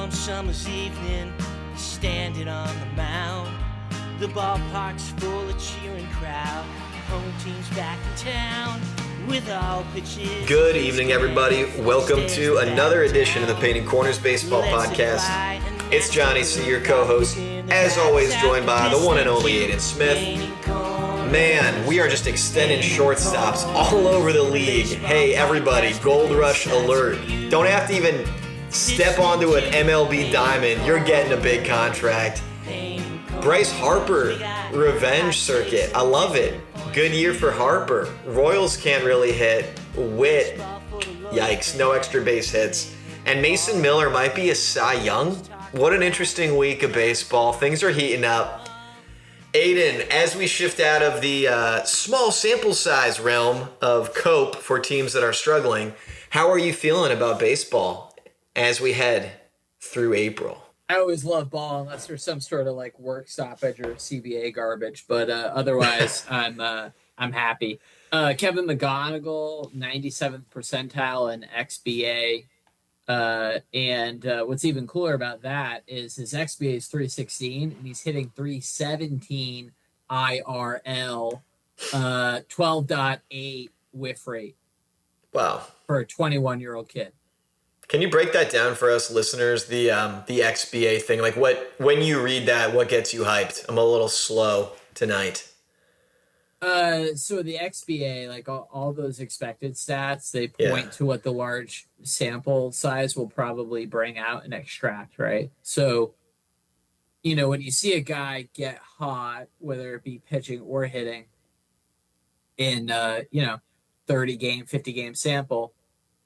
warm summer's evening, standing on the mound. The ballpark's full of cheering crowd. Home team's back in town with all pitches. Good evening, everybody. Welcome to another edition of the Painting Corners Baseball Podcast. It's Johnny C, your co-host. As always, joined by the one and only Aiden Smith. Man, we are just extending shortstops all over the league. Hey, everybody, Gold Rush alert. Don't have to even step onto an MLB diamond. You're getting a big contract. Bryce Harper Revenge Circuit. I love it. Good year for Harper. Royals can't really hit. Witt, yikes, no extra base hits. And Mason Miller might be a Cy Young. What an interesting week of baseball. Things are heating up. Aiden, as we shift out of the small sample size realm of cope for teams that are struggling, how are you feeling about baseball as we head through April? I always love ball unless there's some sort of like work stoppage or CBA garbage, but otherwise I'm happy. Kevin McGonigle, 97th percentile in XBA. And what's even cooler about that is his XBA is 316 and he's hitting 317 IRL, 12.8 whiff rate. Wow. For a 21-year-old kid. Can you break that down for us listeners, the XBA thing? Like when you read that, what gets you hyped? I'm a little slow tonight. So the XBA, like all those expected stats, they point to what the large sample size will probably bring out and extract, right? So, when you see a guy get hot, whether it be pitching or hitting in, 30 game, 50 game sample,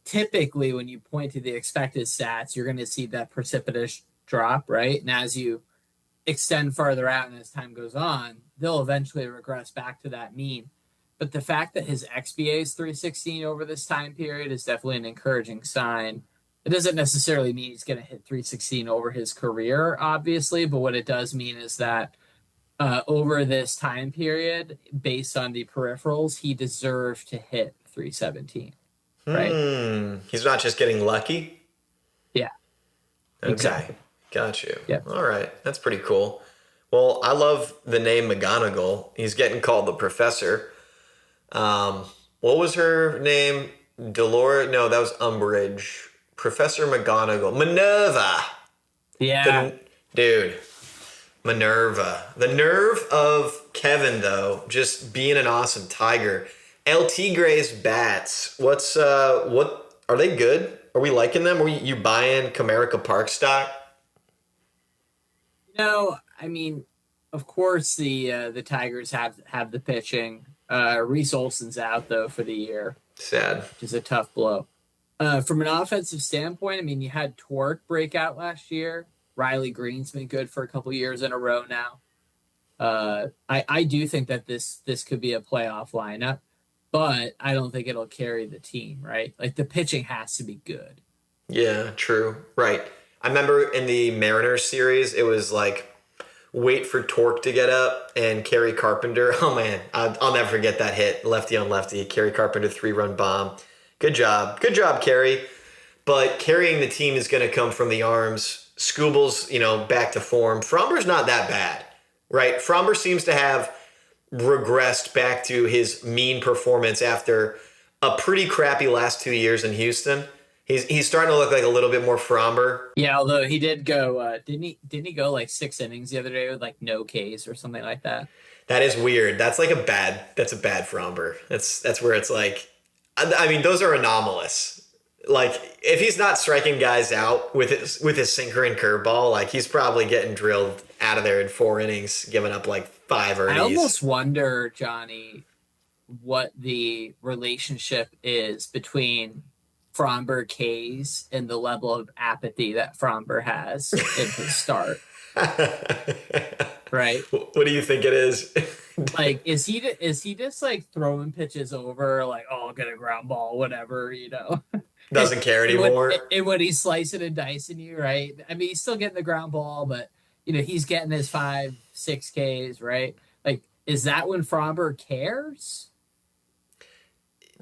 typically when you point to the expected stats, you're going to see that precipitous drop, right? And as you extend farther out and as time goes on, they'll eventually regress back to that mean. But the fact that his XBA is 316 over this time period is definitely an encouraging sign. It doesn't necessarily mean he's going to hit 316 over his career, obviously, but what it does mean is that over this time period, based on the peripherals, he deserved to hit 317. Right. He's not just getting lucky? Yeah. Okay. Exactly. Got you. Yep. All right. That's pretty cool. Well, I love the name McGonigle. He's getting called the professor. What was her name? Dolores? No, that was Umbridge. Professor McGonigle. Minerva. Yeah. Dude. Minerva. The nerve of Kevin, though, just being an awesome Tiger. El Tigre's bats. What are they good? Are we liking them? Are you buying Comerica Park stock? I mean, of course the Tigers have the pitching. Reese Olson's out though for the year. Sad. Which is a tough blow. From an offensive standpoint, I mean, you had Torque break out last year. Riley Green's been good for a couple years in a row now. I do think that this could be a playoff lineup. But I don't think it'll carry the team, right? Like, the pitching has to be good. Yeah, true. Right. I remember in the Mariners series, it was like, wait for Torque to get up and Kerry Carpenter. Oh, man, I'll never forget that hit. Lefty on lefty. Kerry Carpenter, 3-run bomb. Good job. Good job, Kerry. But carrying the team is going to come from the arms. Skubal's, back to form. Fromber's not that bad, right? Fromber seems to have regressed back to his mean performance after a pretty crappy last 2 years in Houston. He's starting to look like a little bit more Fromber. Yeah, although he did go, didn't he go like 6 innings the other day with like no Ks or something like that? That is weird. That's a bad Fromber. That's where it's like, I mean, those are anomalous. Like, if he's not striking guys out with his sinker and curveball, like he's probably getting drilled out of there in 4 innings, giving up like 5 earnings. I almost wonder, Johnny, what the relationship is between Fromber K's and the level of apathy that Fromber has in his start. Right? What do you think it is? Like, is he just like throwing pitches over, like, oh, I'll get a ground ball, whatever, Doesn't care anymore. And when he's slicing and dicing you, right? I mean, he's still getting the ground ball, but he's getting his 5-6 Ks, right? Like, is that when Fromber cares?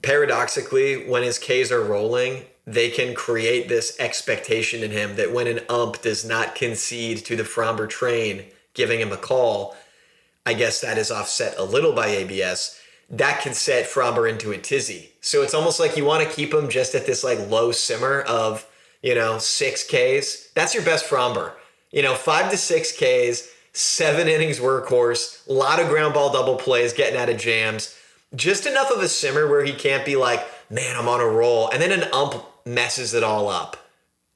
Paradoxically, when his Ks are rolling, they can create this expectation in him that when an ump does not concede to the Fromber train, giving him a call, I guess that is offset a little by ABS, that can set Fromber into a tizzy. So it's almost like you want to keep him just at this like low simmer of, 6 Ks. That's your best Fromber. 5 to 6 Ks, 7 innings workhorse, a lot of ground ball double plays, getting out of jams. Just enough of a simmer where he can't be like, man, I'm on a roll. And then an ump messes it all up.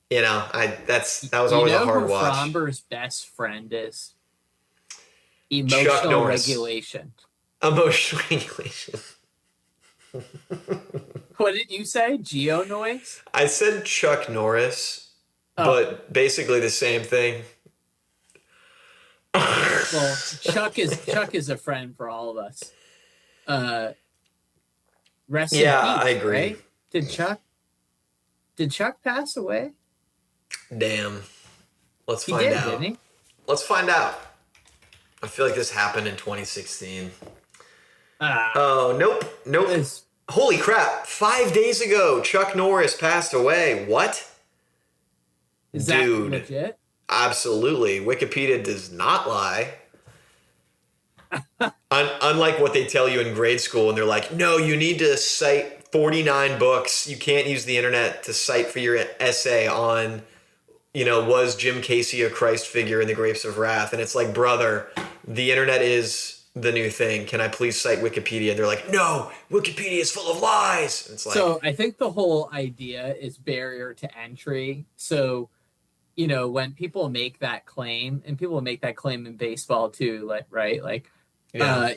That was always a hard watch. Fromber's best friend is emotional regulation. Emotional regulation. What did you say? Geo noise? I said Chuck Norris, but basically the same thing. Well, Chuck is a friend for all of us. Rest in peace, I agree. Right? Did Chuck pass away? Damn. Let's find out. Didn't he? Let's find out. I feel like this happened in 2016. Oh, nope. Holy crap. 5 days ago, Chuck Norris passed away. What? Is that legit? Absolutely. Wikipedia does not lie. Unlike what they tell you in grade school, and they're like, no, you need to cite 49 books. You can't use the internet to cite for your essay on, was Jim Casey a Christ figure in The Grapes of Wrath? And it's like, brother, the internet is the new thing. Can I please cite Wikipedia? And they're like, no, Wikipedia is full of lies. And it's like, so I think the whole idea is barrier to entry. So, when people make that claim, and people make that claim in baseball too, like, right? Like,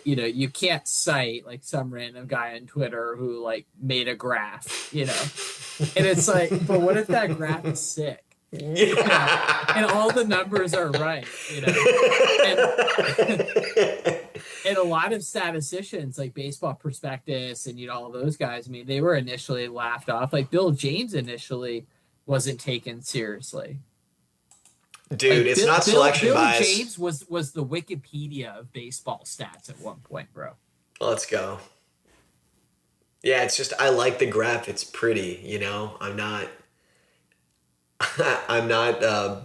you can't cite like some random guy on Twitter who like made a graph, and it's like, but what if that graph is sick? And all the numbers are right, and a lot of statisticians like Baseball Prospectus and all those guys, I mean, they were initially laughed off. Like Bill James initially wasn't taken seriously. Dude, it's not selection bias. Bill James was the Wikipedia of baseball stats at one point, bro. Let's go. Yeah, it's just, I like the graph. It's pretty, I'm not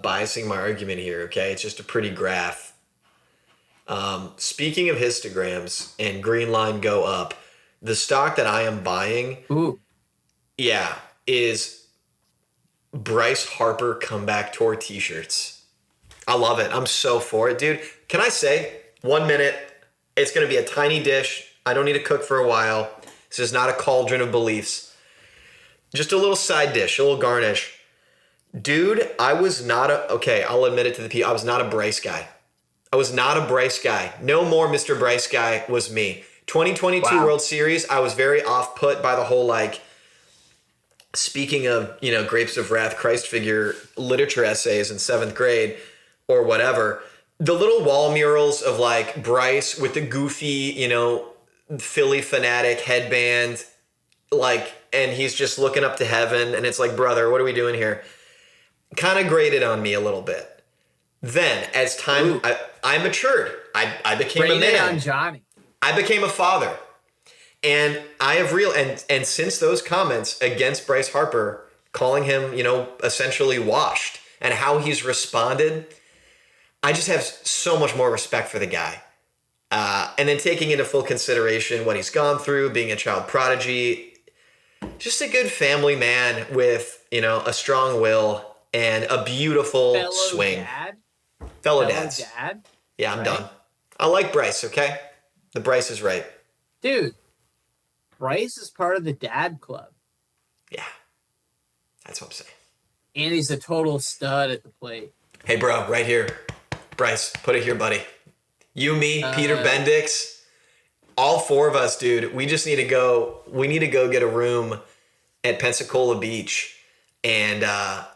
biasing my argument here, okay? It's just a pretty graph. Speaking of histograms and green line go up, the stock that I am buying, is Bryce Harper comeback tour t-shirts. I love it. I'm so for it, dude. Can I say 1 minute? It's going to be a tiny dish. I don't need to cook for a while. This is not a cauldron of beliefs. Just a little side dish, a little garnish. Dude, I was not I'll admit it to the people. I was not a Bryce guy. No more Mr. Bryce guy was me. 2022 World Series, I was very off-put by the whole, like, speaking of, Grapes of Wrath, Christ figure literature essays in 7th grade or whatever, the little wall murals of like Bryce with the goofy, Philly fanatic headband, like, and he's just looking up to heaven, and it's like, brother, what are we doing here? Kind of grated on me a little bit. Then as time, I matured. I became a man. On Johnny. I became a father. And I have and since those comments against Bryce Harper, calling him, essentially washed, and how he's responded, I just have so much more respect for the guy. And then taking into full consideration what he's gone through, being a child prodigy, just a good family man with, a strong will and a beautiful swing. Fellow dads. Dad? Yeah, I'm done. I like Bryce, okay? The Bryce is right. Dude. Bryce is part of the dad club. Yeah. That's what I'm saying. And he's a total stud at the plate. Hey, bro, right here. Bryce, put it here, buddy. You, me, Peter Bendix, all 4 of us, dude, we just need to go get a room at Pensacola Beach and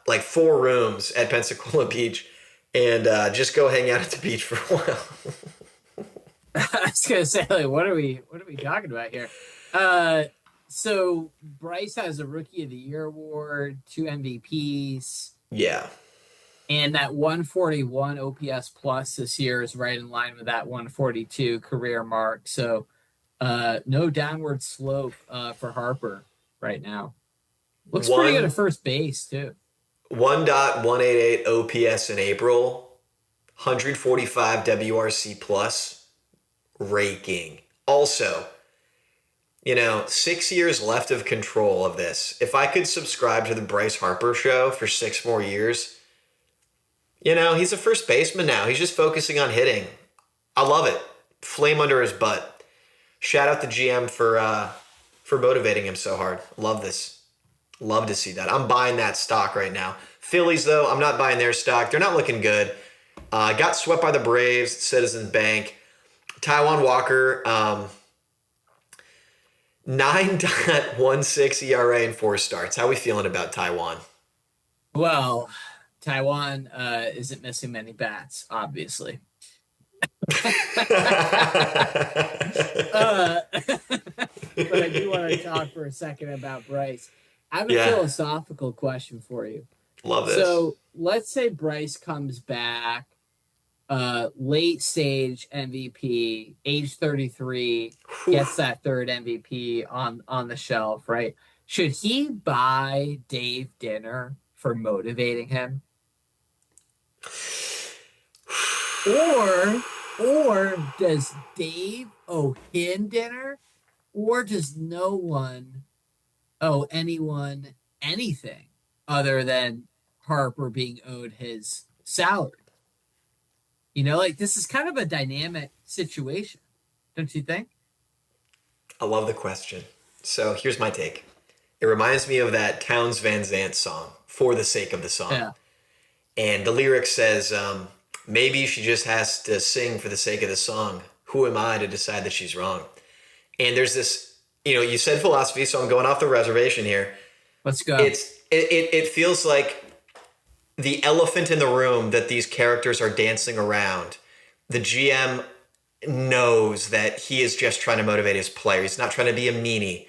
like 4 rooms at Pensacola Beach and just go hang out at the beach for a while. I was going to say, like, what are we talking about here? So Bryce has a Rookie of the Year award, 2 MVPs. Yeah. And that 141 OPS plus this year is right in line with that 142 career mark. So no downward slope for Harper right now. Looks pretty good at first base, too. 1.188 OPS in April, 145 WRC plus, raking. Also, 6 years left of control of this. If I could subscribe to the Bryce Harper show for 6 more years, he's a first baseman now. He's just focusing on hitting. I love it. Flame under his butt. Shout out the GM for motivating him so hard. Love this. Love to see that. I'm buying that stock right now. Phillies, though, I'm not buying their stock. They're not looking good. Got swept by the Braves, Citizens Bank. Taiwan Walker, 9.16 ERA in 4 starts. How are we feeling about Taiwan? Well, Taiwan isn't missing many bats, obviously. But I do want to talk for a second about Bryce. I have a philosophical question for you. Love this. So let's say Bryce comes back, late stage MVP, age 33, gets that third MVP on the shelf, right? Should he buy Dave dinner for motivating him? Or does Dave owe him dinner? Or does no one owe anyone anything other than Harper being owed his salary? This is kind of a dynamic situation, don't you think? I love the question. So here's my take. It reminds me of that Townes Van Zandt song, For the Sake of the Song. Yeah. And the lyric says, maybe she just has to sing for the sake of the song. Who am I to decide that she's wrong? And there's this, you said philosophy, so I'm going off the reservation here. Let's go. It feels like the elephant in the room that these characters are dancing around. The GM knows that he is just trying to motivate his player. He's not trying to be a meanie.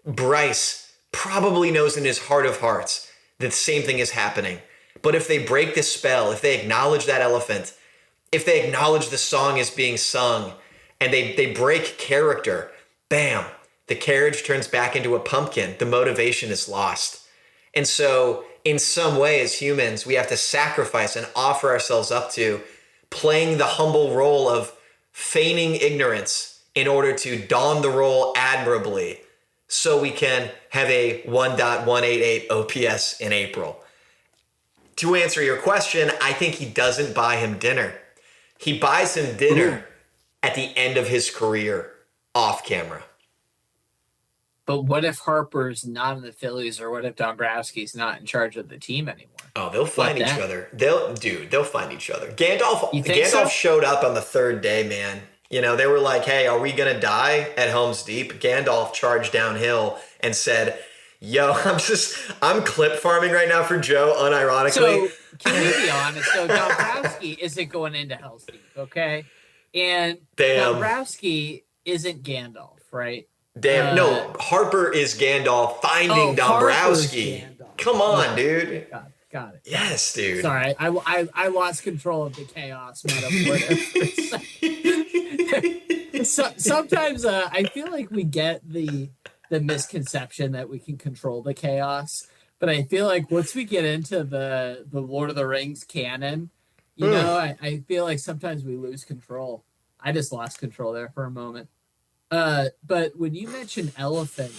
Bryce probably knows in his heart of hearts that the same thing is happening. But if they break this spell, if they acknowledge that elephant, if they acknowledge the song is being sung, and they break character, bam, the carriage turns back into a pumpkin. The motivation is lost. And so in some way, as humans, we have to sacrifice and offer ourselves up to playing the humble role of feigning ignorance in order to don the role admirably so we can have a 1.188 OPS in April. To answer your question, I think he doesn't buy him dinner. He buys him dinner at the end of his career off camera. But what if Harper's not in the Phillies, or what if Dombrowski's not in charge of the team anymore? Oh, they'll find each other. They'll find each other. Gandalf so? showed up on the third day, man. They were like, hey, are we going to die at Helm's Deep? Gandalf charged downhill and said, yo, I'm clip farming right now for Joe, unironically. So, can we be honest, though? Dombrowski isn't going into Hell's Deep, okay? And Dombrowski isn't Gandalf, right? Damn, no, Harper is Gandalf finding Dombrowski. Come on, dude. Got it. Yes, dude. Sorry, I lost control of the chaos metaphor there. Sometimes I feel like we get the misconception that we can control the chaos, but I feel like once we get into the Lord of the Rings canon, I feel like sometimes we lose control. I just lost control there for a moment. But when you mention elephant,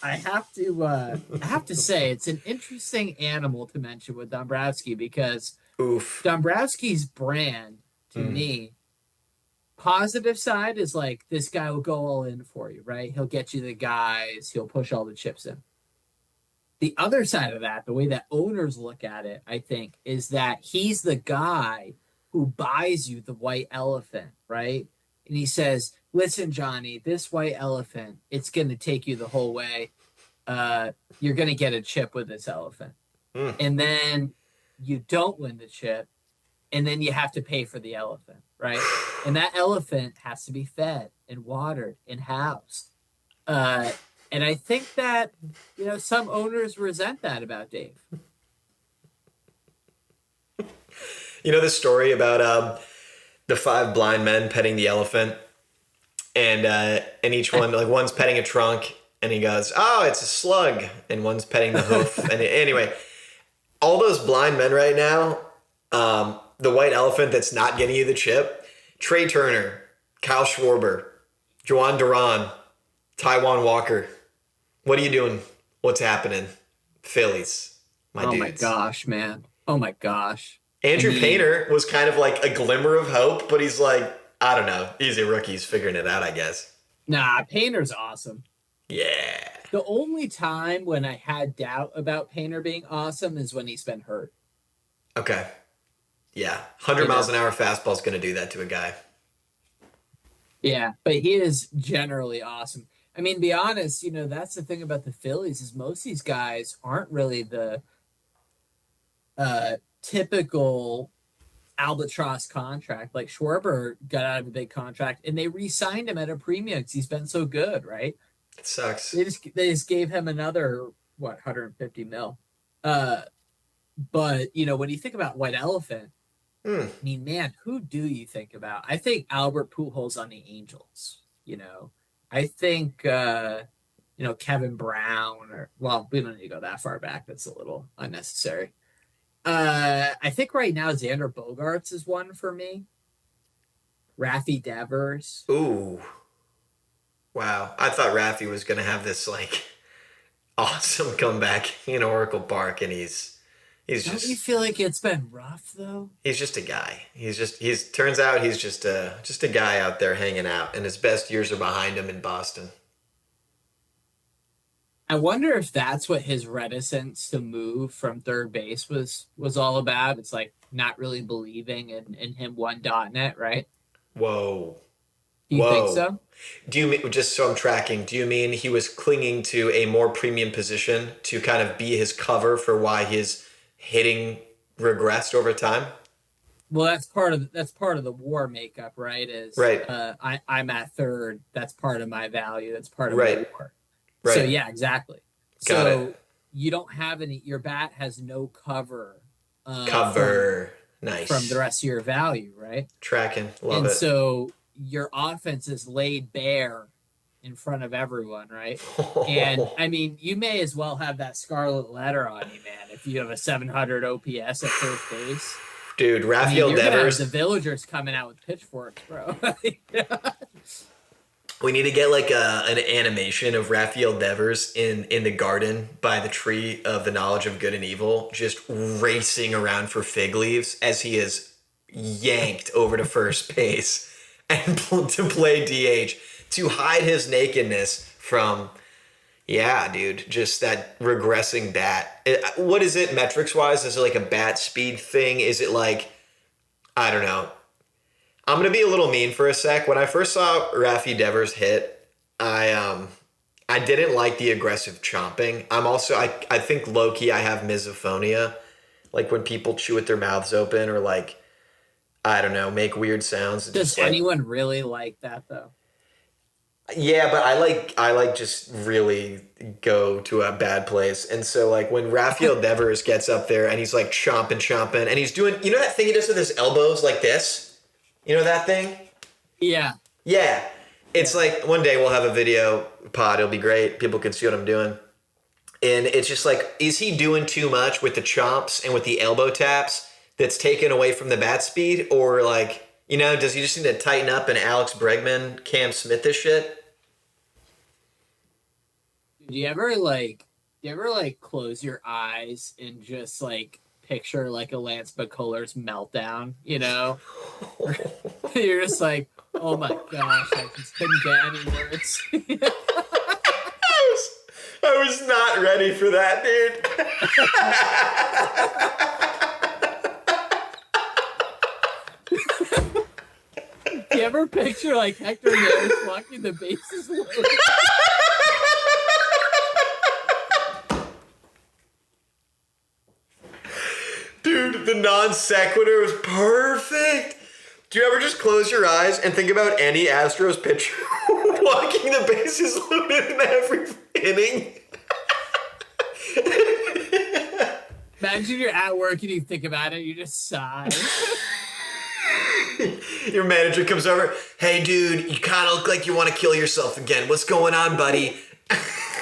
I have to say it's an interesting animal to mention with Dombrowski, because Dombrowski's brand to me, positive side is like, this guy will go all in for you, right? He'll get you the guys, he'll push all the chips in. The other side of that, the way that owners look at it, I think, is that he's the guy who buys you the white elephant, right? And he says, listen, Johnny, this white elephant, it's going to take you the whole way. You're going to get a chip with this elephant. And then you don't win the chip, and then you have to pay for the elephant, right? And that elephant has to be fed and watered and housed. And I think that, some owners resent that about Dave. The story about the 5 blind men petting the elephant, and each one, like, one's petting a trunk, And he goes, oh, it's a slug. And one's petting the hoof. And anyway, all those blind men right now, the white elephant that's not getting you the chip, Trey Turner, Kyle Schwarber, Juan Duran, Taijuan Walker. What are you doing? What's happening? Phillies, my dudes. Oh my gosh, man. Oh my gosh. Andrew Painter was kind of like a glimmer of hope, but he's like, I don't know. He's a rookie. He's figuring it out, I guess. Nah, Painter's awesome. Yeah. The only time when I had doubt about Painter being awesome is when he's been hurt. Okay. Yeah. 100 miles an hour fastball is going to do that to a guy. Yeah, but he is generally awesome. I mean, to be honest, that's the thing about the Phillies is most of these guys aren't really the typical albatross contract. Like Schwarber got out of a big contract and they re-signed him at a premium because he's been so good, right? It sucks. They just gave him another 150 mil. But when you think about White Elephant, I mean, man, who do you think about? I think Albert Pujols on the Angels. I think Kevin Brown we don't need to go that far back. That's a little unnecessary. I think right now Xander Bogaerts is one for me. Raffy Devers. Ooh. Wow. I thought Raffy was going to have this awesome comeback in Oracle Park, and he's just. Don't you feel like it's been rough though? He's just a guy. Turns out he's just a guy out there hanging out, and his best years are behind him in Boston. I wonder if that's what his reticence to move from third base was all about. It's like not really believing in him .net, right? Whoa. Do you think so? Do you mean, just so I'm tracking, do you mean he was clinging to a more premium position to kind of be his cover for why his hitting regressed over time? Well, that's part of the WAR makeup, right? Right. I'm at third. That's part of my value. That's part of right. my WAR. Right. So yeah, exactly. Got it. You don't have any. Your bat has no cover. Nice. From the rest of your value, right? Tracking. Love it. And so your offense is laid bare in front of everyone, right? And I mean, you may as well have that scarlet letter on you, man. If you have a 700 OPS at first base, dude, Rafael Devers. The villagers coming out with pitchforks, bro. We need to get an animation of Rafael Devers in the garden by the tree of the knowledge of good and evil, just racing around for fig leaves as he is yanked over to first base and to play DH to hide his nakedness from, just that regressing bat. What is it metrics wise? Is it like a bat speed thing? Is it I don't know. I'm going to be a little mean for a sec. When I first saw Raffy Devers hit, I didn't like the aggressive chomping. I think low-key I have misophonia. Like when people chew with their mouths open or I don't know, make weird sounds. Does anyone really like that though? Yeah, but I like just really go to a bad place. And so when Rafael Devers gets up there and he's chomping and he's doing, that thing he does with his elbows like this? You know that thing? Yeah. Yeah. It's one day we'll have a video pod. It'll be great. People can see what I'm doing. And it's just is he doing too much with the chomps and with the elbow taps that's taken away from the bat speed? Or does he just need to tighten up and Alex Bregman, Cam Smith this shit? Do you ever close your eyes and just picture a Lance McCullers meltdown, You're just oh my gosh, I just couldn't get any words. I was not ready for that, dude. Do you ever picture Hector Neris walking the bases loaded? Dude, the non sequitur was perfect. Do you ever just close your eyes and think about any Astros pitcher walking the bases loaded in every inning? Imagine you're at work and you think about it, you just sigh. Your manager comes over. Hey, dude, you kind of look like you want to kill yourself again. What's going on, buddy?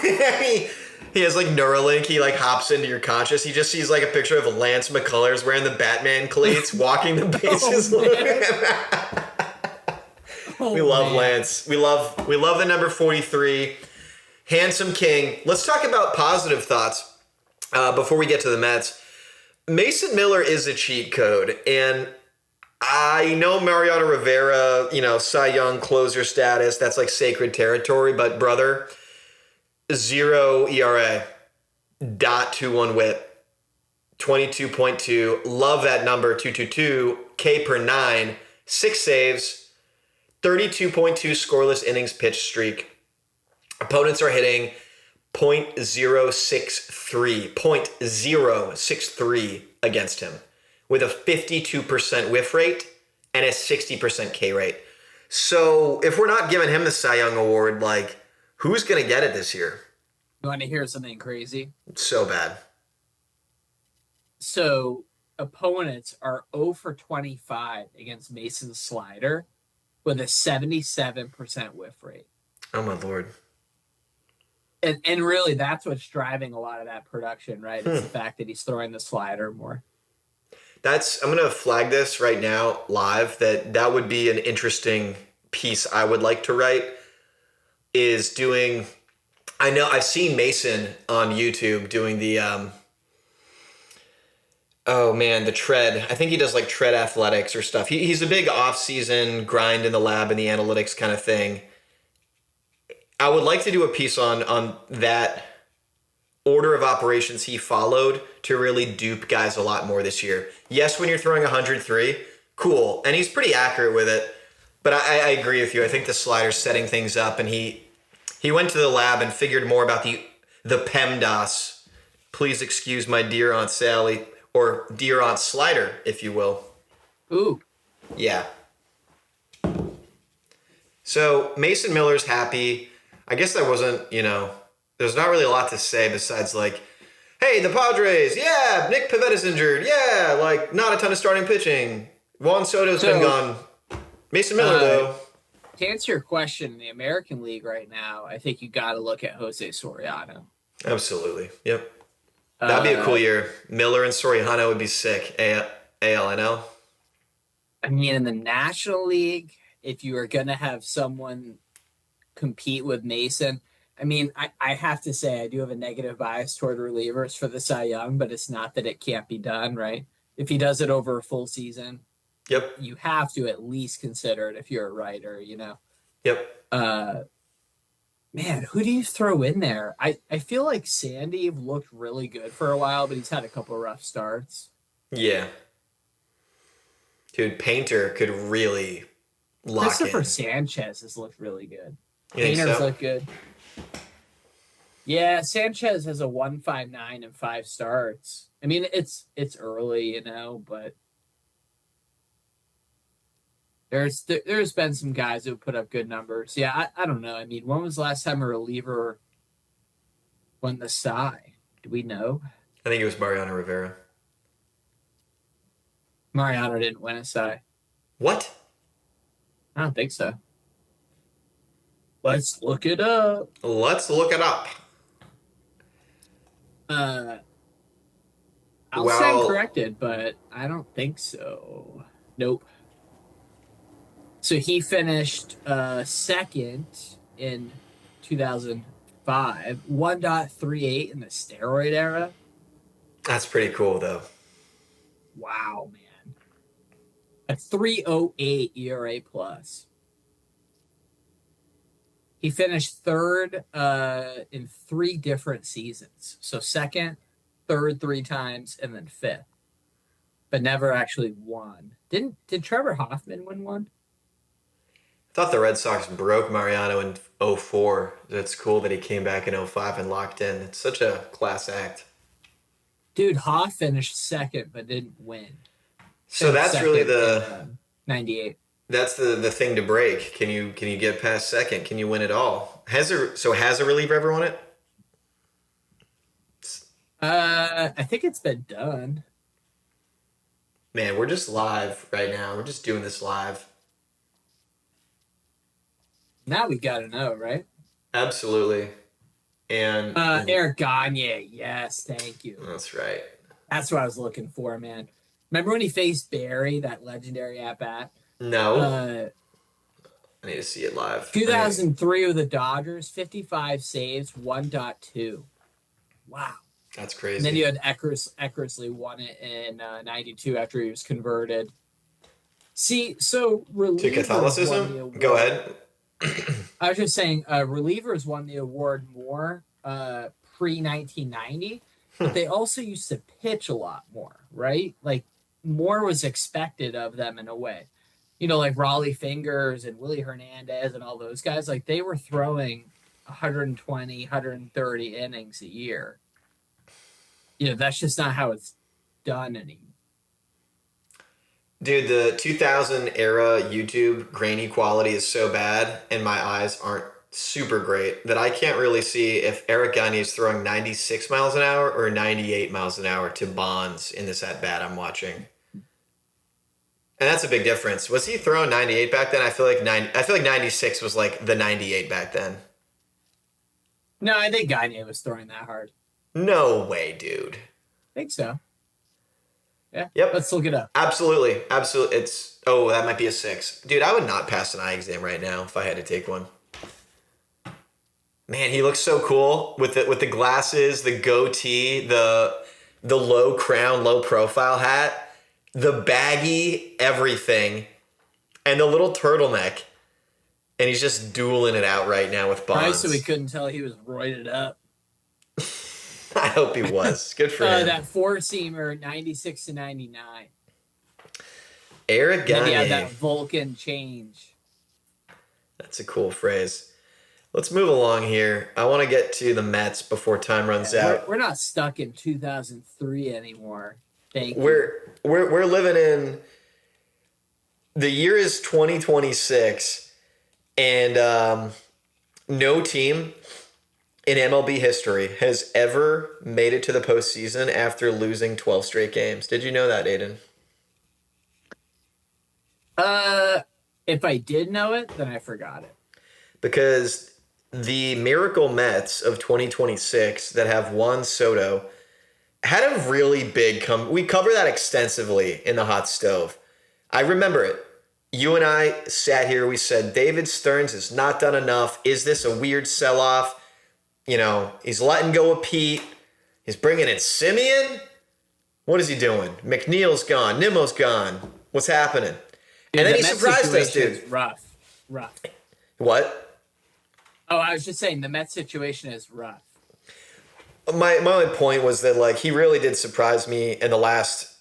he has like Neuralink. He like hops into your conscious. He just sees like a picture of Lance McCullers wearing the Batman cleats, walking the bases. We love Lance. We love the number 43, handsome king. Let's talk about positive thoughts before we get to the Mets. Mason Miller is a cheat code, and I know Mariano Rivera, Cy Young closer status. That's like sacred territory, but brother, 0 ERA, .21 WHIP, 22.2. Love that number, 222 K per 9, 6 saves. 32.2 scoreless innings pitch streak. Opponents are hitting .063 against him with a 52% whiff rate and a 60% K rate. So if we're not giving him the Cy Young Award, like, who's going to get it this year? You want to hear something crazy? So bad. So opponents are 0 for 25 against Mason's slider with a 77% whiff rate. Oh, my Lord. And really, that's what's driving a lot of that production, right? It's the fact that he's throwing the slider more. I'm going to flag this right now live, that would be an interesting piece I would like to write, is doing, I know I've seen Mason on YouTube doing the, the tread. I think he does like tread athletics or stuff. He's a big off-season grind in the lab and the analytics kind of thing. I would like to do a piece on that order of operations he followed to really dupe guys a lot more this year. Yes, when you're throwing 103, cool. And he's pretty accurate with it. But I agree with you. I think the slider's setting things up, and he went to the lab and figured more about the PEMDAS. Please excuse my dear Aunt Sally, or dear Aunt Slider, if you will. Ooh. Yeah. So Mason Miller's happy. I guess there wasn't, there's not really a lot to say besides like, hey, the Padres, yeah, Nick Pavetta's injured, yeah, like not a ton of starting pitching. Juan Soto's been gone. Mason Miller, though. To answer your question, in the American League right now, I think you got to look at Jose Soriano. Absolutely. Yep. That'd be a cool year. Miller and Soriano would be sick. ALNL. I mean, in the National League, if you are going to have someone compete with Mason, I mean, I have to say I do have a negative bias toward relievers for the Cy Young, but it's not that it can't be done, right? If he does it over a full season, yep, you have to at least consider it if you're a writer, Yep. Man, who do you throw in there? I feel like Sandy looked really good for a while, but he's had a couple of rough starts. Yeah. Dude, Painter could really lock Christopher in. Sanchez has looked really good. Painter's looked good. Yeah, Sanchez has a 1.59 and 5 starts. I mean, it's early, but there's been some guys who put up good numbers. Yeah, I don't know. I mean, when was the last time a reliever won the Cy? Do we know? I think it was Mariano Rivera. Mariano didn't win a Cy. What? I don't think so. Let's look it up. Let's look it up. I'll stand corrected, but I don't think so. Nope. So he finished second in 2005, 1.38 in the steroid era. That's pretty cool, though. Wow, man. A 3.08 ERA plus. He finished third in 3 different seasons. So second, third 3 times, and then 5th. But never actually won. Did Trevor Hoffman win one? I thought the Red Sox broke Mariano in 2004. It's cool that he came back in 2005 and locked in. It's such a class act. Dude, Hoff finished second but didn't win. So that's really the 98. That's the thing to break. Can you get past second? Can you win it all? Has a reliever ever won it? I think it's been done. Man, we're just live right now. We're just doing this live. Now we got to know, right? Absolutely. And Eric Gagne. Yes, thank you. that's right. That's what I was looking for, man. Remember when he faced Barry, that legendary at bat? No. I need to see it live. 2003 with the Dodgers, 55 saves, 1.2. Wow. That's crazy. And then you had Eckersley won it in 92 after he was converted. See, so to Catholicism? Go ahead. I was just saying, relievers won the award more pre-1990, but they also used to pitch a lot more, right? Like, more was expected of them in a way. You know, like Raleigh Fingers and Willie Hernandez and all those guys, like, they were throwing 120, 130 innings a year. You know, that's just not how it's done anymore. Dude, the 2000 era YouTube grainy quality is so bad and my eyes aren't super great that I can't really see if Eric Gagne is throwing 96 miles an hour or 98 miles an hour to Bonds in this at-bat I'm watching. And that's a big difference. Was he throwing 98 back then? I feel like 96 was like the 98 back then. No, I think Gagne was throwing that hard. No way, dude. I think so. Yeah. Yep. Let's look it up. Absolutely. That might be a 6. Dude, I would not pass an eye exam right now if I had to take one. Man, he looks so cool with the glasses, the goatee, the low crown, low profile hat, the baggy everything, and the little turtleneck. And he's just dueling it out right now with Bonds. Right, so we couldn't tell he was roided up. I hope he was. Good for him. That four-seamer, 96 to 99. Eric Gagne. And he had that Vulcan change. That's a cool phrase. Let's move along here. I want to get to the Mets before time runs out. We're not stuck in 2003 anymore. Thank you. We're living in the year is 2026, and no team in MLB history has ever made it to the postseason after losing 12 straight games. Did you know that, Aiden? If I did know it, then I forgot it. Because the Miracle Mets of 2026 that have Juan Soto had a really big we cover that extensively in the Hot Stove. I remember it. You and I sat here, we said, David Stearns has not done enough. Is this a weird sell-off? You know, he's letting go of Pete. He's bringing in Simeon. What is he doing? McNeil's gone. Nimmo's gone. What's happening? Dude, and then he surprised us, dude. Is rough. What? Oh, I was just saying the Mets situation is rough. My only point was that, like, he really did surprise me in the last,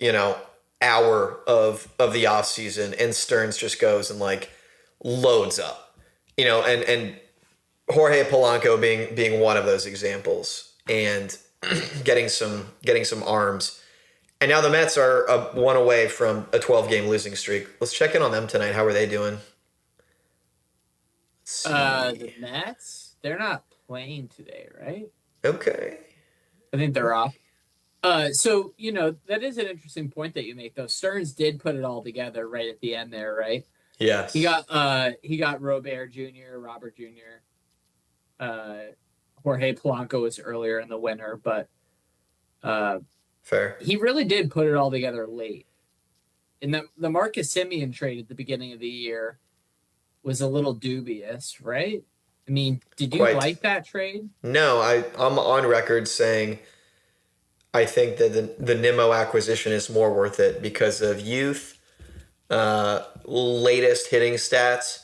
hour of the offseason, and Stearns just goes and, like, loads up. And Jorge Polanco being one of those examples, and getting some arms. And now the Mets are one away from a 12-game losing streak. Let's check in on them tonight. How are they doing? The Mets? They're not playing today, right? Okay. I think they're off. So, that is an interesting point that you make, though. Stearns did put it all together right at the end there, right? Yes. He got Robert Jr., Robert Jr., Jorge Polanco was earlier in the winter, but fair. He really did put it all together late. And the Marcus Semien trade at the beginning of the year was a little dubious, right? I mean, did you like that trade? No, I'm on record saying I think that the Nimmo acquisition is more worth it because of youth, latest hitting stats,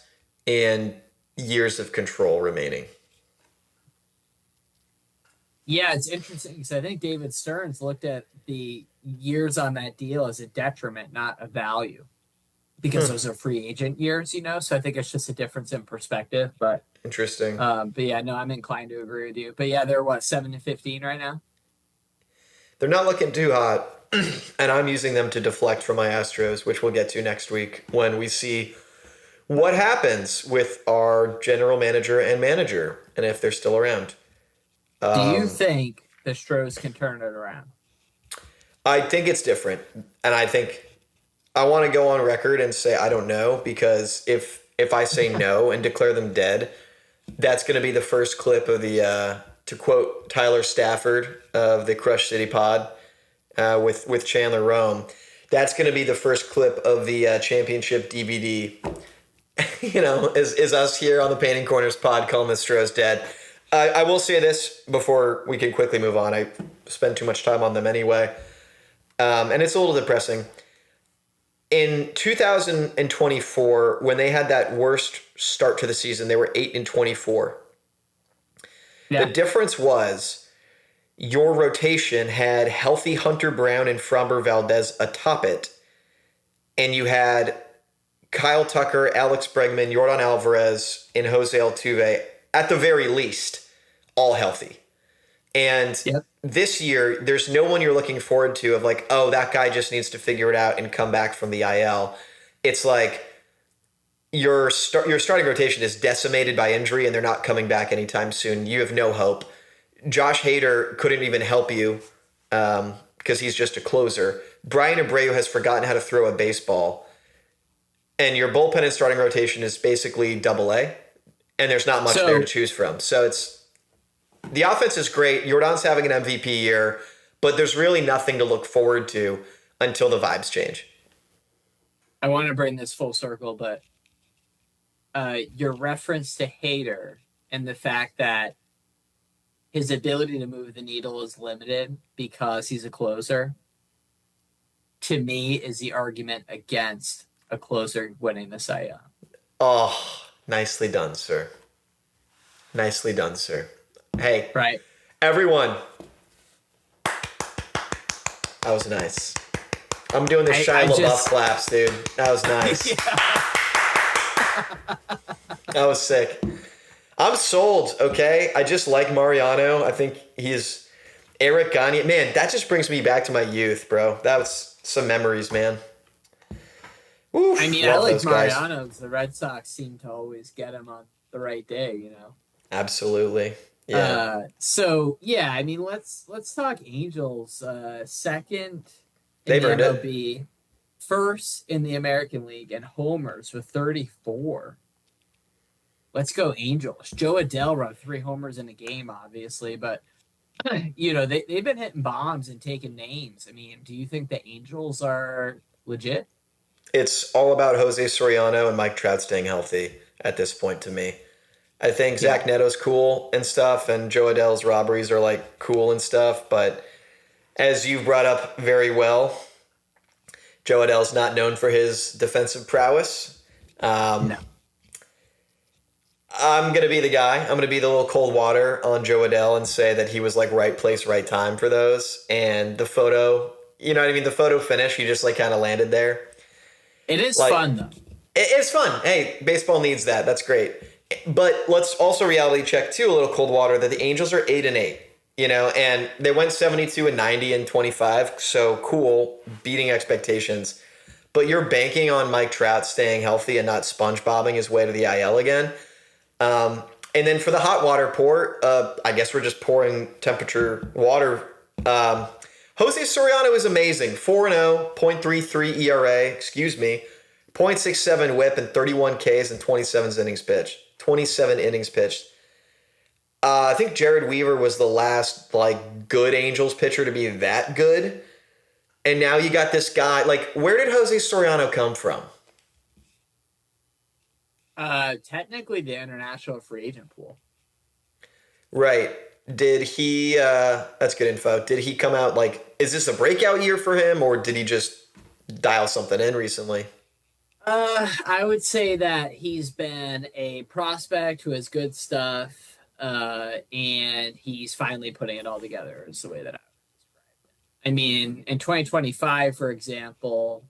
and years of control remaining. Yeah, it's interesting because I think David Stearns looked at the years on that deal as a detriment, not a value, because those are free agent years, So I think it's just a difference in perspective. But interesting. But yeah, no, I'm inclined to agree with you. But yeah, they're 7-15 right now. They're not looking too hot, and I'm using them to deflect from my Astros, which we'll get to next week when we see what happens with our general manager and manager, and if they're still around. Do you think the Stros can turn it around? I think it's different, and I think I want to go on record and say I don't know, because if I say no and declare them dead, that's going to be the first clip of the to quote Tyler Stafford of the Crush City Pod with Chandler Rome, that's going to be the first clip of the championship DVD. Is us here on the Painting Corners pod calling the Stros dead. I will say this before we can quickly move on. I spend too much time on them anyway. And it's a little depressing. In 2024, when they had that worst start to the season, they were 8-24. Yeah. The difference was your rotation had healthy Hunter Brown and Framber Valdez atop it, and you had Kyle Tucker, Alex Bregman, Yordan Alvarez, and Jose Altuve, at the very least, all healthy. And this year, there's no one you're looking forward to of like, oh, that guy just needs to figure it out and come back from the IL. It's like your starting rotation is decimated by injury, and they're not coming back anytime soon. You have no hope. Josh Hader couldn't even help you because he's just a closer. Brian Abreu has forgotten how to throw a baseball. And your bullpen and starting rotation is basically AA, and there's not much there to choose from. So the offense is great. Yordan's having an MVP year, but there's really nothing to look forward to until the vibes change. I want to bring this full circle, but your reference to Hader and the fact that his ability to move the needle is limited because he's a closer, to me, is the argument against a closer winning the Cy Young. Oh, nicely done, sir. Nicely done, sir. Hey, right, everyone. That was nice. I'm doing the Shia LaBeouf claps, dude. That was nice. That was sick. I'm sold, okay? I just like Mariano. I think he's Eric Gagne. Man, that just brings me back to my youth, bro. That was some memories, man. Oof, I mean, I like Mariano because the Red Sox seem to always get him on the right day, you know? Absolutely. Yeah. I mean, let's talk Angels. Second in the MLB, it. First in the American League, and homers with 34. Let's go Angels. Joe Adell wrote 3 homers in a game, obviously, but they've been hitting bombs and taking names. I mean, do you think the Angels are legit? It's all about Jose Soriano and Mike Trout staying healthy at this point to me. I think Zach Neto's cool and stuff, and Joe Adell's robberies are like cool and stuff, but as you brought up very well, Joe Adell's not known for his defensive prowess. No. I'm going to be the guy. I'm going to be the little cold water on Joe Adell and say that he was like right place, right time for those. And the photo, you know what I mean? The photo finish, he just like kind of landed there. It is fun, though. It's fun. Hey, baseball needs that. That's great. But let's also reality check, too, a little cold water, that the Angels are 8-8, and they went 72-90 and 25. So cool, beating expectations. But you're banking on Mike Trout staying healthy and not SpongeBobbing his way to the IL again. And then for the hot water pour, I guess we're just pouring temperature water. Jose Soriano is amazing. 4-0, 0.33 ERA, 0.67 whip and 31 Ks and 27 innings pitched. I think Jared Weaver was the last good Angels pitcher to be that good. And now you got this guy. Where did Jose Soriano come from? Technically the international free agent pool. Right. Did he, that's good info. Did he come out is this a breakout year for him, or did he just dial something in recently? I would say that he's been a prospect who has good stuff, and he's finally putting it all together is the way that I would describe it. I mean, in 2025, for example,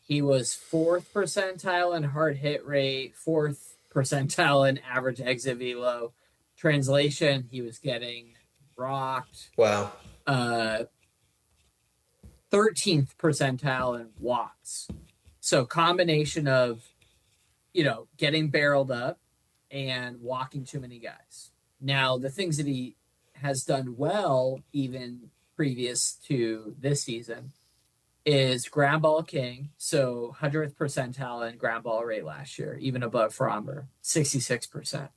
he was 4th percentile in hard hit rate, 4th percentile in average exit velo. Translation, he was getting rocked. Wow. 13th percentile in walks. So combination of, getting barreled up and walking too many guys. Now, the things that he has done well, even previous to this season, is ground ball king. So 100th percentile in ground ball rate last year, even above Framber, 66%.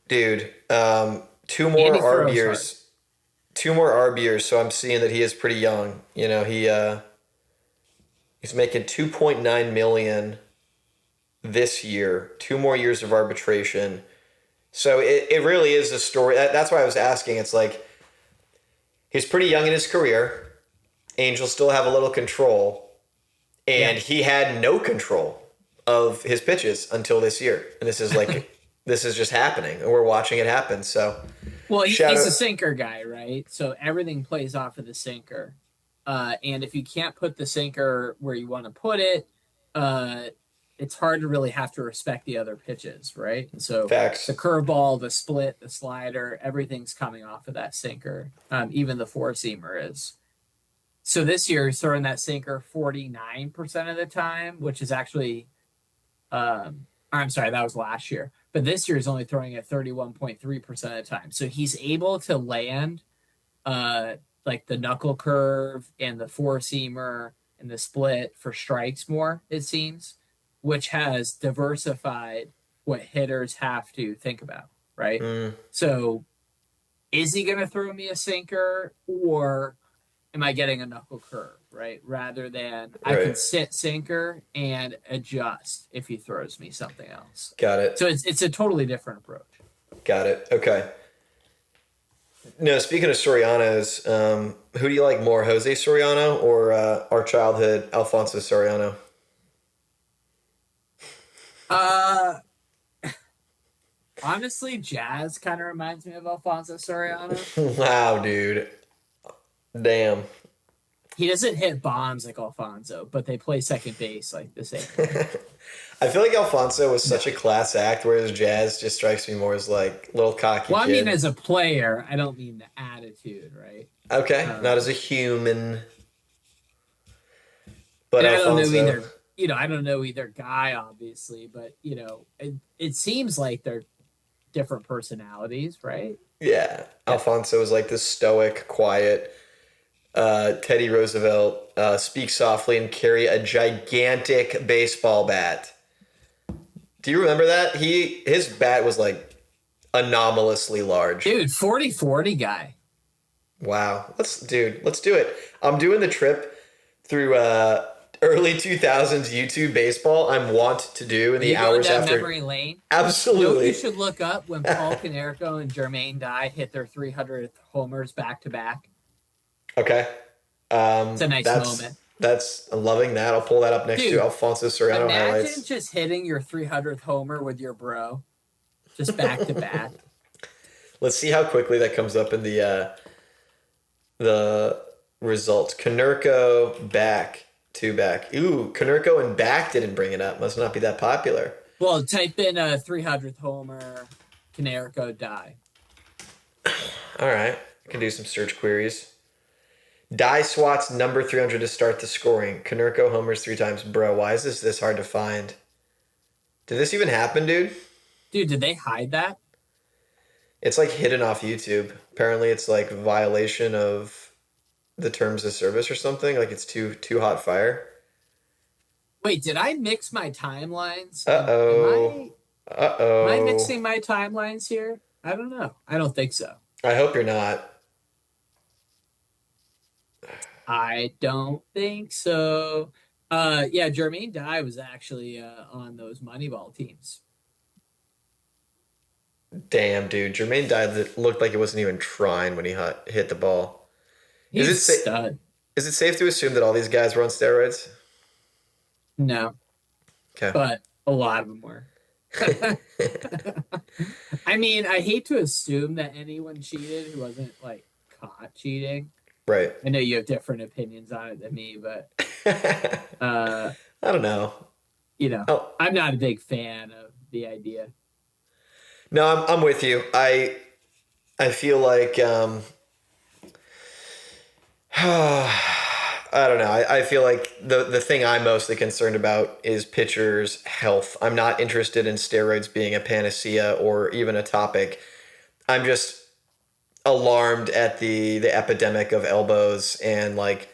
Dude, two And more he throws arb hard. years. Two more arb years, so I'm seeing that he is pretty young. You know, he's making 2.9 million this year. 2 more years of arbitration. So it really is a story. That's why I was asking. It's like he's pretty young in his career. Angels still have a little control, and he had no control of his pitches until this year. And this is like this is just happening, and we're watching it happen. So, Well, he's a sinker guy, right? So everything plays off of the sinker. And if you can't put the sinker where you want to put it, it's hard to really have to respect the other pitches, right? And so facts. the curveball, the split, the slider, everything's coming off of that sinker. Even the four-seamer is. So this year he's throwing that sinker 49% of the time, which is actually I'm sorry, that was last year. But this year he's only throwing it 31.3% of the time. So he's able to land like the knuckle curve and the four-seamer and the split for strikes more, it seems, which has diversified what hitters have to think about, right? So is he going to throw me a sinker, or am I getting a knuckle curve, right? Rather than I can sit sinker and adjust if he throws me something else. Got it. So it's a totally different approach. Got it. Okay. No, speaking of Sorianos, who do you like more, Jose Soriano or our childhood Alfonso Soriano? Honestly, Jazz kind of reminds me of Alfonso Soriano. Wow, dude. Damn. He doesn't hit bombs like Alfonso, but they play second base like the same. I feel like Alfonso was such a class act, whereas Jazz just strikes me more as like little cocky Well, I kid. mean, as a player, I don't mean the attitude, right? Okay, not as a human. But I Alfonso, don't know either. I don't know either guy, obviously, but it seems like they're different personalities, right? Yeah, Alfonso is like this stoic, quiet. Teddy Roosevelt speak softly and carry a gigantic baseball bat. Do you remember that? His bat was like anomalously large. Dude, 40-40 guy. Wow. Let's do it. I'm doing the trip through early 2000s YouTube baseball. I'm wont to do in the hours down after memory lane. Absolutely. You should look up when Paul Konerko and Jermaine Dye hit their 300th homers back to back. Okay. It's a nice moment. I'm loving that. I'll pull that up next to Alfonso Soriano highlights. Imagine just hitting your 300th homer with your bro, just back to back. Let's see how quickly that comes up in the results. Konerko back to back. Ooh, Konerko and back didn't bring it up. Must not be that popular. Well, type in 300th homer, Konerko Dye. All right, I can do some search queries. Dye swats number 300 to start the scoring. Konerko homers 3 times. Bro, why is this hard to find? Did this even happen, dude? Dude, did they hide that? It's like hidden off YouTube. Apparently it's like violation of the terms of service or something. Like it's too hot fire. Wait, did I mix my timelines? Uh-oh. Am I mixing my timelines here? I don't know. I don't think so. I hope you're not. I don't think so. Yeah, Jermaine Dye was actually on those Moneyball teams. Damn, dude. Jermaine Dye looked like it wasn't even trying when he hit the ball. He's a stud. Is it safe to assume that all these guys were on steroids? No. Okay. But a lot of them were. I mean, I hate to assume that anyone cheated who wasn't like caught cheating. Right. I know you have different opinions on it than me, but I don't know. I'm not a big fan of the idea. No, I'm with you. I feel like I don't know. I feel like the thing I'm mostly concerned about is pitchers' health. I'm not interested in steroids being a panacea or even a topic. I'm just alarmed at the epidemic of elbows, and like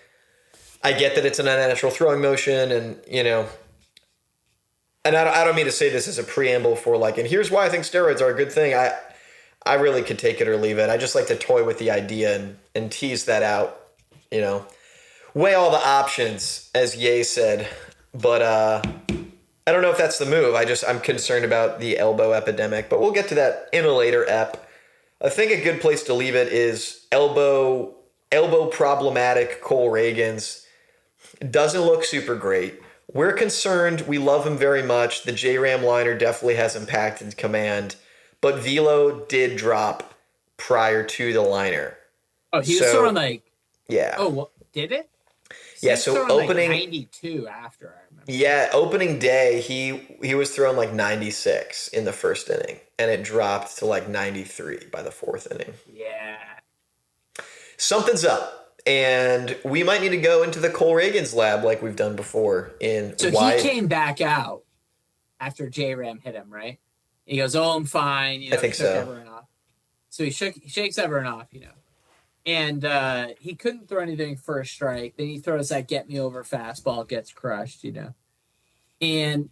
I get that it's an unnatural throwing motion, and and I don't mean to say this as a preamble for like, and here's why I think steroids are a good thing. I really could take it or leave it. I just like to toy with the idea and tease that out, you know. Weigh all the options, as Ye said. But I don't know if that's the move. I'm concerned about the elbow epidemic. But we'll get to that in a later ep. I think a good place to leave it is elbow problematic Cole Ragans. Doesn't look super great. We're concerned. We love him very much. The J-Ram liner definitely has impacted command. But velo did drop prior to the liner. Oh, he was throwing like... Yeah. Oh, well, did it? Yeah, so opening... Like 92 after, I remember. Yeah, opening day, he was throwing like 96 in the first inning. And it dropped to like 93 by the fourth inning. Yeah. Something's up. And we might need to go into the Cole Ragans lab like we've done before. So he came back out after J-Ram hit him, right? He goes, "Oh, I'm fine." You know, I think so. Everyone off. So he shakes everyone off, you know. And he couldn't throw anything first strike. Then he throws that get me over fastball, gets crushed, you know. And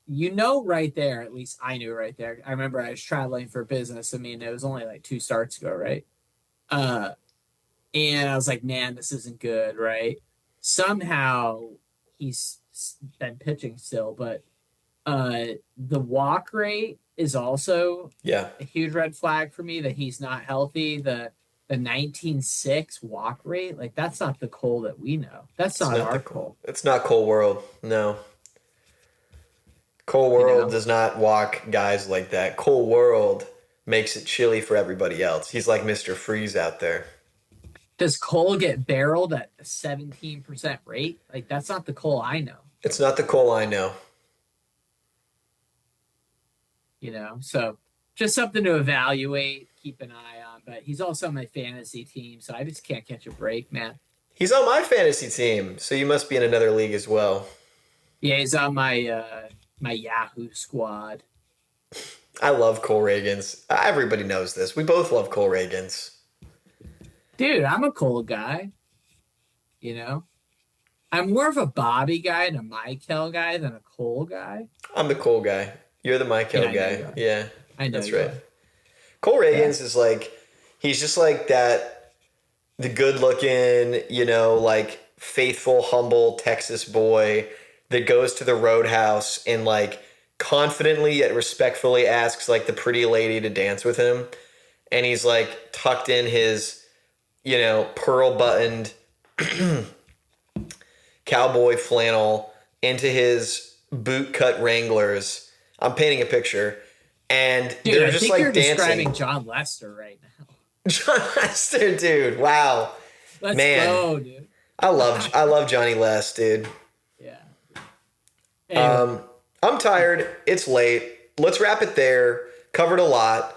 you know right there, at least I knew right there. I remember I was traveling for business. I mean, it was only like 2 starts ago, right? And I was like, man, this isn't good, right? Somehow he's been pitching still, but the walk rate is also a huge red flag for me that he's not healthy. The 19.6 walk rate, like that's not the Cole that we know. That's not our Cole. It's not Cole World, no. Cole World does not walk guys like that. Cole World makes it chilly for everybody else. He's like Mr. Freeze out there. Does Cole get barreled at a 17% rate? Like, that's not the Cole I know. It's not the Cole I know. You know, so just something to evaluate, keep an eye on. But he's also on my fantasy team, so I just can't catch a break, man. He's on my fantasy team, so you must be in another league as well. Yeah, he's on my my Yahoo squad. I love Cole Ragans. Everybody knows this. We both love Cole Ragans. Dude, I'm a Cole guy. You know? I'm more of a Bobby guy and a Michael guy than a Cole guy. I'm the Cole guy. You're the Michael guy. Yeah. I know. That's right. Cole Ragans is like, he's just like that, the good looking, you know, like faithful, humble Texas boy that goes to the roadhouse and like confidently yet respectfully asks like the pretty lady to dance with him. And he's like tucked in his, you know, pearl buttoned cowboy flannel into his boot cut Wranglers. I'm painting a picture. And dude, they're just like dancing. Describing John Lester right now. John Lester, dude. Wow. Let's go, dude. I love Johnny Les, dude. Yeah. Anyway. I'm tired. It's late. Let's wrap it there. Covered a lot.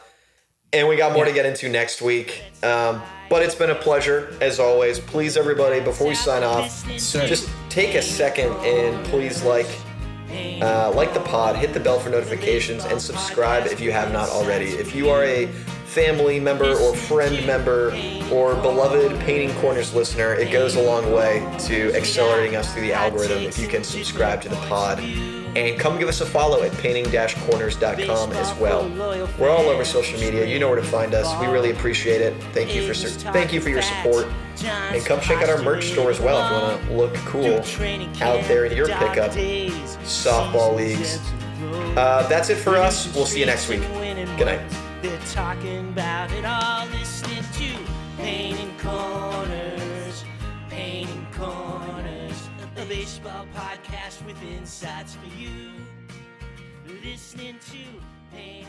And we got more to get into next week. But it's been a pleasure, as always. Please, everybody, before we sign off, just take a second and please like the pod, hit the bell for notifications, and subscribe if you have not already. If you are a family member or friend member or beloved Painting Corners listener, it goes a long way to accelerating us through the algorithm if you can subscribe to the pod. And come give us a follow at painting-corners.com as well. We're all over social media. You know where to find us. We really appreciate it. Thank you for your support. And come check out our merch store as well if you want to look cool out there in your pickup softball leagues. That's it for us. We'll see you next week. Good night. They're talking about it all, listening to Painting Corners, Painting Corners, a baseball podcast with insights for you. Listening to Painting